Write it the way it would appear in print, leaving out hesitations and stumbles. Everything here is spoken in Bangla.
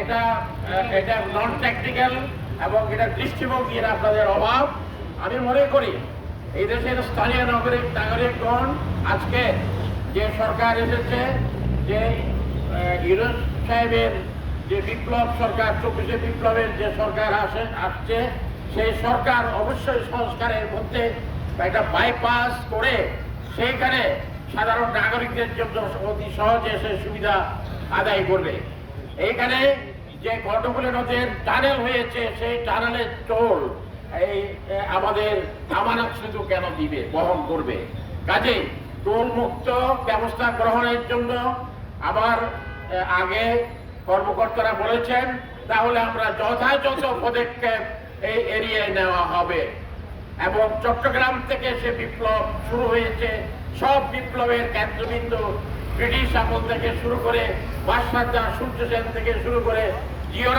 এটা এটা নন টেকনিক্যাল এবং এটা দৃষ্টিভঙ্গির আপনাদের অভাব। আমি মনে করি এই দেশের স্থানীয় নাগরিকগণ আজকে যে সরকার এসেছে, যে ইউনূস সাহেবের যে বিপ্লব সরকার, 24শে বিপ্লবের যে সরকার আসছে, সেই সরকার অবশ্যই সংস্কারের মধ্যে একটা বাইপাস করে সেইখানে সাধারণ নাগরিকদের জন্য অতি সহজে সে সুবিধা আদায় করবে। এইখানে যে কর্ণফুলী নদের টানেল হয়েছে, সেই টানেলের টোল এই আমাদের আমানত শুধু কেন দিবে, বহন করবে। কাজেই টোল মুক্ত ব্যবস্থা গ্রহণের জন্য আবার আগে কর্মকর্তারা বলেছেন, তাহলে আমরা যথাযথ পদক্ষেপ এই এরিয়ায় নেওয়া হবে। এবং চট্টগ্রাম থেকে সে বিপ্লব শুরু হয়েছে, সব বিপ্লবের কেন্দ্রবিন্দু ব্রিটিশ আমল থেকে শুরু করে বাদশাহ সূর্য সেন থেকে শুরু করে জিও